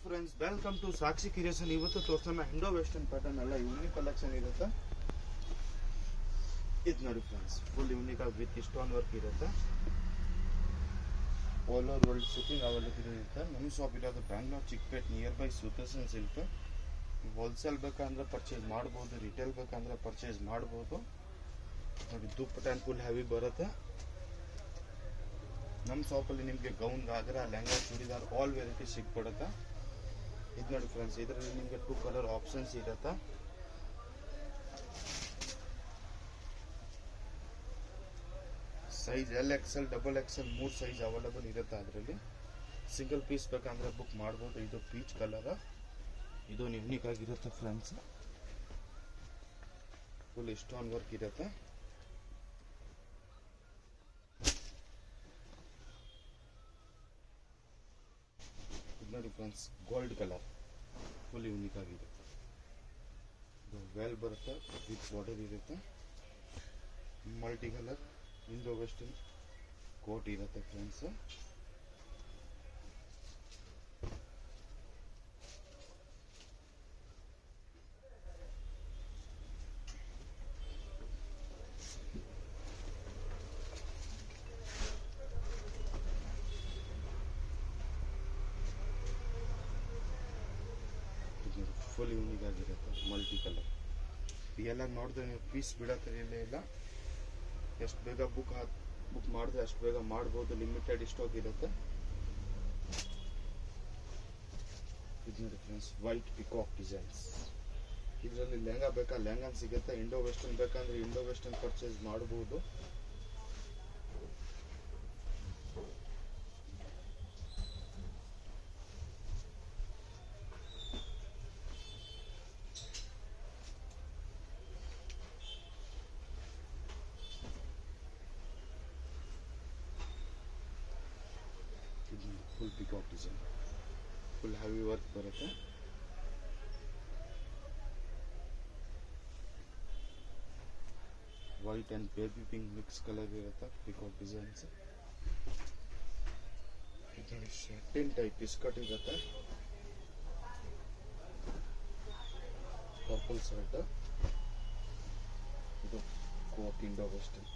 Friends, welcome to Sakshi creation. ಇವತ್ತು ತೋರ್ಸೋಣ Indo western pattern ಎಲ್ಲ ಯೂನಿಕ್ ಕಲೆಕ್ಷನ್ ಇರುತ್ತೆ. ಇದು ನೋಡಿ ಫ್ರೆಂಡ್ಸ್, ಫುಲ್ ಯೂನಿಕ್ ಆಗಿ ವಿತ್ ಸ್ಟೋನ್ ವರ್ಕ್ ಇರುತ್ತೆ. All over world shipping available ಇರುತ್ತೆ. ನಮ್ಮ ಶಾಪ್ ಇರೋದು Bangalore Chickpet near by Sudarshan silk. Wholesale ಬೇಕಂದ್ರೆ ಪರ್ಚೇಸ್ ಮಾಡ್ಬೋದು, ರಿಟೇಲ್ ಬೇಕಂದ್ರೆ ಪರ್ಚೇಸ್ ಮಾಡ್ಬೋದು. ನೋಡಿ ದುಪ್ಪಟ್ಟ ಫುಲ್ ಹೆವಿ ಬರುತ್ತೆ. ನಮ್ಮ ಶಾಪಲ್ಲಿ ನಿಮಗೆ gown, ghagra, lehenga, churidar all variety ಸಿಗ್ಬಿಡುತ್ತೆ. ಇದು ನೋಡಿ ಫ್ರೆಂಡ್ಸ್, ಇದರಲ್ಲಿ ನಿಮಗೆ 2 ಕಲರ್ ಆಪ್ಷನ್ಸ್ ಇರುತ್ತೆ. Size LXL, XXL 3 size available ಇರುತ್ತೆ. ಅದರಲ್ಲಿ ಸಿಂಗಲ್ ಪೀಸ್ ಬೇಕಂದ್ರೆ ಬುಕ್ ಮಾಡ್ಬೋದು. ಇದು ಪೀಚ್ ಕಲರ್, ಇದು ಯೂನಿಕ್ ಆಗಿರುತ್ತೆ ಫ್ರೆಂಡ್ಸ್. ಫುಲ್ ಸ್ಟೋನ್ ವರ್ಕ್ ಇರುತ್ತೆ. ನೋಡಿ friends, gold colour full unique ಆಗಿದೆ. ಇದು ವೆಲ್ ಬರುತ್ತೆ, ವಿತ್ ಬಾರ್ಡರ್ ಇರುತ್ತೆ. Multi colour Indo western coat ಇರುತ್ತೆ ಫ್ರೆಂಡ್ಸ್. ಫುಲ್ ಯೂನಿಕ್ ಆಗಿರುತ್ತೆ, ಮಲ್ಟಿ ಕಲರ್. ಎಲ್ಲ ನೋಡಿದ್ರೆ ನೀವು ಪೀಸ್ ಬಿಡೋಕ್ಕಿರಲೇ ಇಲ್ಲ. ಎಷ್ಟು ಬೇಗ ಬುಕ್ ಮಾಡಿದ್ರೆ ಅಷ್ಟು ಬೇಗ ಮಾಡ್ಬೋದು. ಲಿಮಿಟೆಡ್ ಸ್ಟಾಕ್ ಇರುತ್ತೆ. ಇದು ನೋಡಿ ಫ್ರೆಂಡ್ಸ್, ವೈಟ್ ಪಿಕಾಕ್ ಡಿಸೈನ್ಸ್. ಇದರಲ್ಲಿ ಲೆಹಂಗಾ ಬೇಕಾ ಲೆಹಂಗಾ ಸಿಗುತ್ತೆ. ಇಂಡೋ ವೆಸ್ಟರ್ನ್ ಬೇಕಂದ್ರೆ ಇಂಡೋ ವೆಸ್ಟರ್ನ್ ಪರ್ಚೇಸ್ ಮಾಡ್ಬೋದು. Full peacock design, full heavy work ಬರುತ್ತೆ. White and baby pink mix colour ಇರುತ್ತೆ. Peacock designs. ಶರ್ಟಿನ್ ಟೈಪ್ ಬಿಸ್ಕಟ್ ಇರುತ್ತೆ. Purple shirt. ಇದು ಕೋಟ್ ಇಂಡೋ ವೆಸ್ಟರ್ನ್.